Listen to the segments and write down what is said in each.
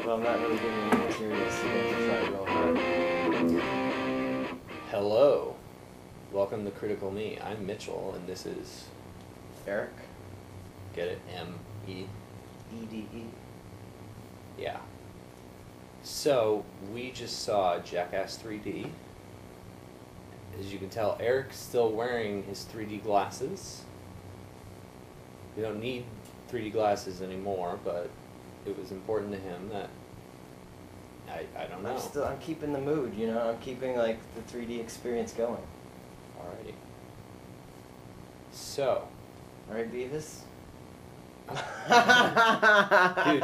Well, I'm not really giving you material, so you have to try real hard. Hello. Welcome to Critical Me. I'm Mitchell, and this is... Eric? Get it? M-E? E-D-E? Yeah. So, we just saw Jackass 3D. As you can tell, Eric's still wearing his 3D glasses. We don't need 3D glasses anymore, but it was important to him that... I don't know. I'm keeping the mood, you know? I'm keeping, like, the 3D experience going. Alrighty. So... Alright, Beavis? Dude,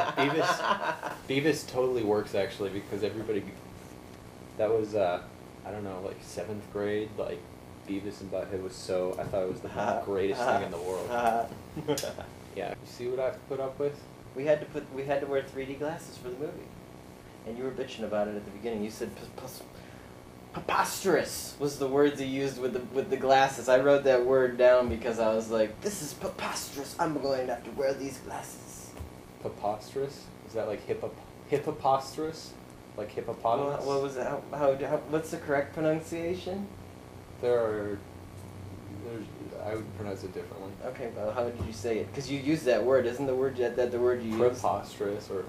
Beavis totally works, actually, because everybody... That was, I don't know, like, 7th grade, like, Beavis and Butthead was so... I thought it was the greatest thing in the world. Yeah. You see what I've put up with? We had to wear 3D glasses for the movie. And you were bitching about it at the beginning. You said preposterous was the words you used with the glasses. I wrote that word down because I was like, this is preposterous. I'm going to have to wear these glasses. Preposterous? Is that like hippoposterous? Like hippopotamus? What was that? What's the correct pronunciation? There's I would pronounce it differently. Okay, well, how did you say it? Because you used that word. Isn't the word that the word you used? Preposterous, or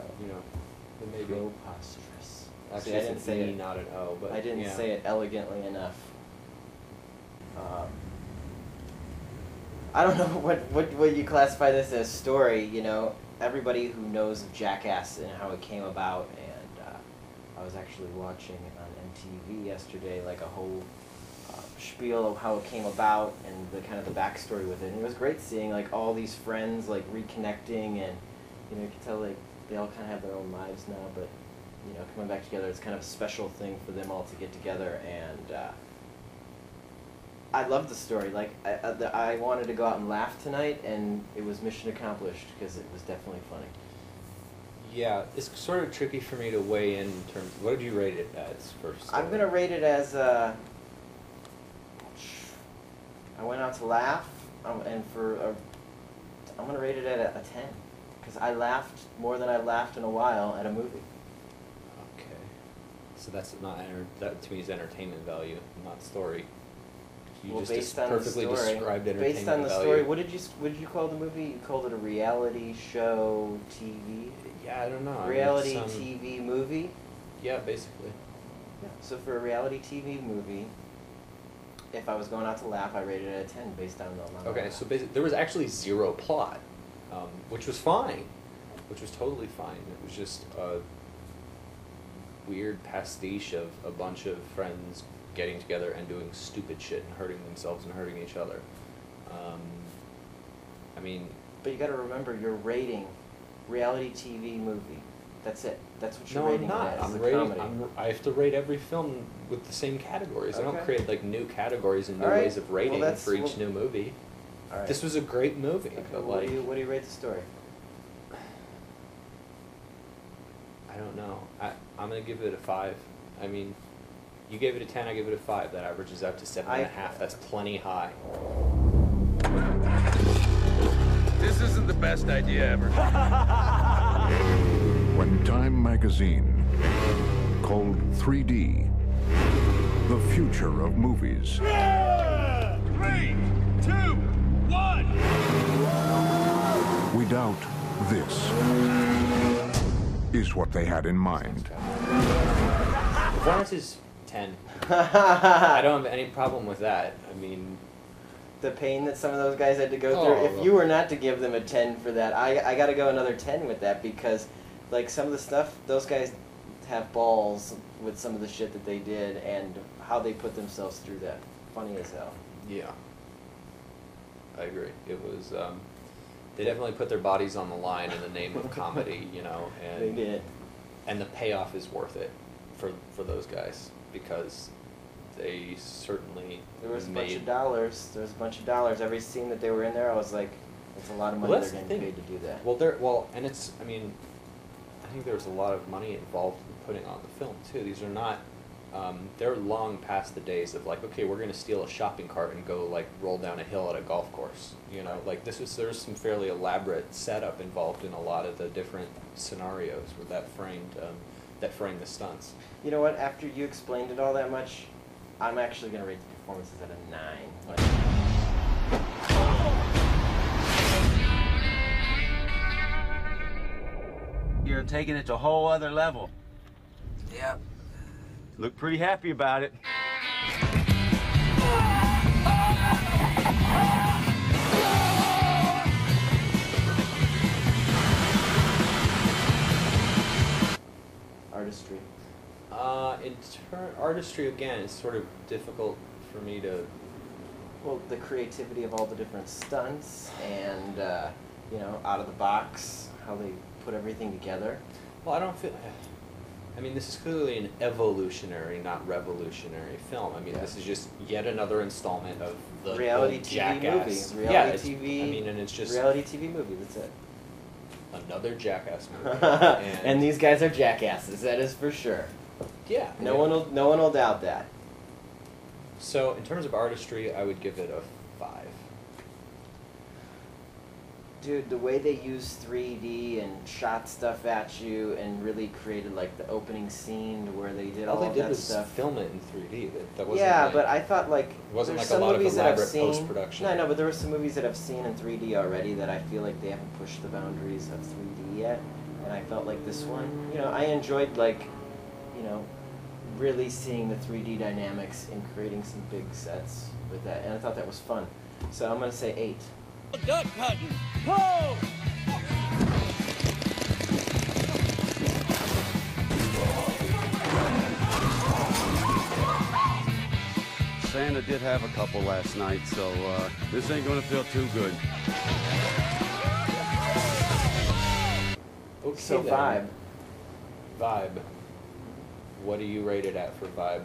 maybe. Preposterous. Actually, See, I didn't say an E, it. not an O, but I didn't say it elegantly enough. I don't know what you classify this as story. You know, everybody who knows of Jackass and how it came about, and I was actually watching on MTV yesterday, like a whole spiel of how it came about and the kind of the backstory with it. And it was great seeing like all these friends like reconnecting, and you know, you can tell like they all kind of have their own lives now, but you know, coming back together, it's kind of a special thing for them all to get together. And I loved the story. Like I wanted to go out and laugh tonight, and it was mission accomplished because it was definitely funny. Yeah, it's sort of tricky for me to weigh in terms. What did you rate it as first? I'm gonna rate it as I went out to laugh, and I'm gonna rate it at a 10, because I laughed more than I've laughed in a while at a movie. Okay, so that's not that to me is entertainment value, not story. You Well, just based on perfectly the story, described entertainment based on the value. story, what did you call the movie? You called it a reality show TV? Yeah, I don't know. Reality TV movie? Yeah, basically. Yeah. So for a reality TV movie, if I was going out to laugh, I rated it a 10 based on the amount. Okay, so basically, there was actually zero plot, which was fine, which was totally fine. It was just a weird pastiche of a bunch of friends getting together and doing stupid shit and hurting themselves and hurting each other. I mean... But you gotta remember, you're rating reality TV movie. That's it. That's what you're no, rating I'm not. it as. I'm a rating. comedy. I have to rate every film with the same categories. I don't Okay. create like new categories and new All right. ways of rating Well, for each new movie. All right. This was a great movie, Okay, but what like... do you rate the story? I don't know. I'm gonna give it a 5. I mean, you gave it a 10, I give it a 5. That averages out to 7.5. That's plenty high. This isn't the best idea ever. When Time magazine called 3D the future of movies. 3, 2, 1. We doubt this is what they had in mind. Performance is 10. I don't have any problem with that. I mean... The pain that some of those guys had to go through. If you were not to give them a 10 for that, I got to go another 10 with that, because like some of the stuff, those guys have balls with some of the shit that they did and how they put themselves through that. Funny as hell. Yeah. I agree. It was, they definitely put their bodies on the line in the name of comedy, you know, and They did. And the payoff is worth it for those guys, because they certainly There was a bunch of dollars. There was a bunch of dollars. Every scene that they were in there, I was like, that's a lot of money that's they're the getting thing. paid to do that. And I think there was a lot of money involved in putting on the film too. These are not they're long past the days of like, okay, we're gonna steal a shopping cart and go like roll down a hill at a golf course. You know, like there's some fairly elaborate setup involved in a lot of the different scenarios with that framed the stunts. You know what? After you explained it all that much, I'm actually gonna rate the performances at a 9. Like, you're taking it to a whole other level. Yep. Look pretty happy about it. artistry. Artistry again is sort of difficult for me to. Well, the creativity of all the different stunts and you know, out of the box, how they put everything together. Well, I don't feel. I mean, this is clearly an evolutionary, not revolutionary film. I mean, Yeah. this is just yet another installment of the Reality old TV Jackass. movie. Yeah, Reality TV. I mean, and it's just reality TV movie. That's it. another Jackass movie. And these guys are jackasses. That is for sure. Yeah. No one will doubt that. So, in terms of artistry, I would give it a 5. Dude, the way they used 3D and shot stuff at you and really created like the opening scene where they did all they of did that was stuff. film it in 3D. That wasn't Yeah, like, but I thought like wasn't there's like a some lot of movies that I've elaborate seen. post-production. No, I know, but there were some movies that I've seen in 3D already that I feel like they haven't pushed the boundaries of 3D yet, and I felt like this one, you know, I enjoyed like, you know, really seeing the 3D dynamics and creating some big sets with that, and I thought that was fun. So I'm gonna say 8. Duck hunting. Whoa! Santa did have a couple last night, so this ain't gonna feel too good. Okay, So then. Vibe. Vibe. What do you rate it at for Vibe?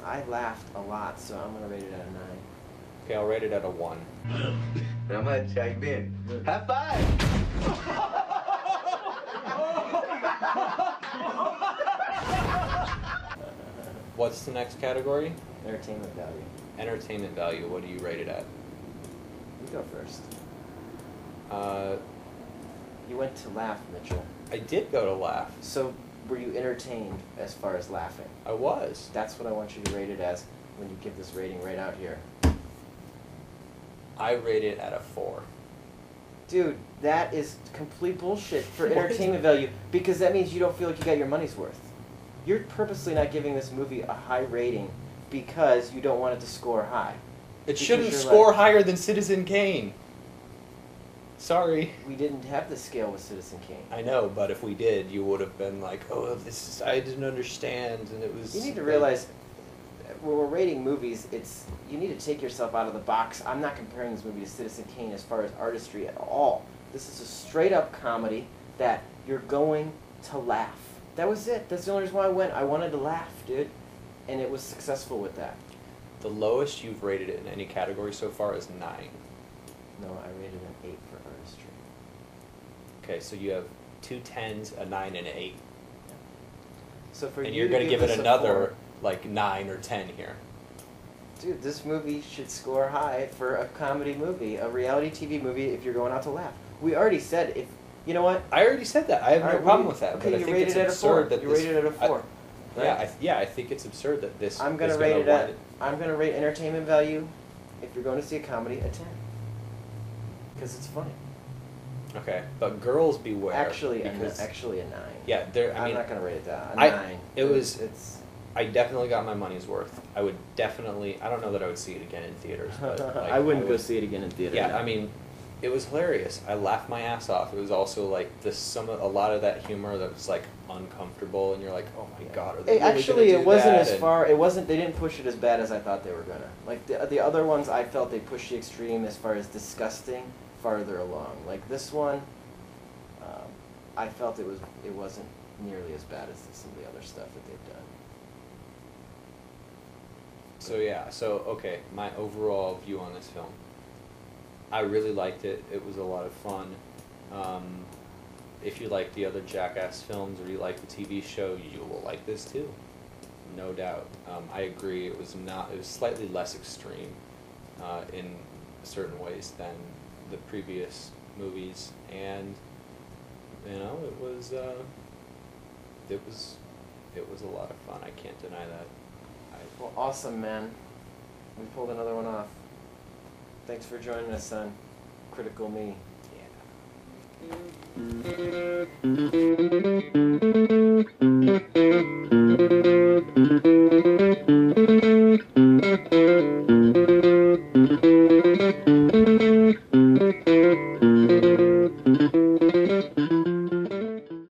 I laughed a lot, so I'm gonna rate it at a 9. Okay, I'll rate it at a 1. How much? How you been? High five! What's the next category? Entertainment value. Entertainment value. What do you rate it at? You go first. Uh, You went to laugh, Mitchell. I did go to laugh. So, were you entertained as far as laughing? I was. That's what I want you to rate it as when you give this rating right out here. I rate it at a 4. Dude, that is complete bullshit for What? entertainment value, because that means you don't feel like you got your money's worth. You're purposely not giving this movie a high rating because you don't want it to score high. It Because shouldn't you're score like- higher than Citizen Kane. Sorry. We didn't have this scale with Citizen Kane. I know, but if we did, you would have been like, "Oh, this is I didn't understand," and it was. You need to realize, when we're rating movies, you need to take yourself out of the box. I'm not comparing this movie to Citizen Kane as far as artistry at all. This is a straight-up comedy that you're going to laugh. That was it. That's the only reason why I went. I wanted to laugh, dude. And it was successful with that. The lowest you've rated it in any category so far is 9. No, I rated an 8 for artistry. Okay, so you have 2 10s, a 9, and an 8, So for and you you're gonna give it this a another 4, like 9 or 10 here. dude, this movie should score high for a comedy movie, a reality TV movie. If you're going out to laugh, we already said if you know what. I already said that. I have All no right, problem well, with that. Okay, but I you think rated it's it at a 4. absurd that You this. rated it at a 4. I think it's absurd that this. I'm gonna is rate it gonna at. win. I'm gonna rate entertainment value. If you're going to see a comedy, a 10. Because it's funny. Okay, but Girls Beware. Actually, because actually a 9. yeah, there. I I'm mean, not gonna rate it that. A I- 9. it was- It's. I definitely got my money's worth. I would definitely. I don't know that I would see it again in theaters, but like, I wouldn't go would- see it again in theater. Yeah, no. I mean, it was hilarious. I laughed my ass off. It was also like a lot of that humor that was like uncomfortable, and you're like, oh my god, are they Hey, really actually, gonna it do wasn't that? as And- far. It wasn't. They didn't push it as bad as I thought they were gonna. Like the other ones, I felt they pushed the extreme as far as disgusting farther along. Like this one, I felt it wasn't nearly as bad as some of the other stuff that they've done. So yeah, okay, my overall view on this film. I really liked it. It was a lot of fun. If you like the other Jackass films or you like the TV show, you will like this too. no doubt. I agree. It was slightly less extreme in certain ways than the previous movies, and it was a lot of fun. I can't deny that. Well, awesome, man. We pulled another one off. Thanks for joining us on Critical Me. Yeah.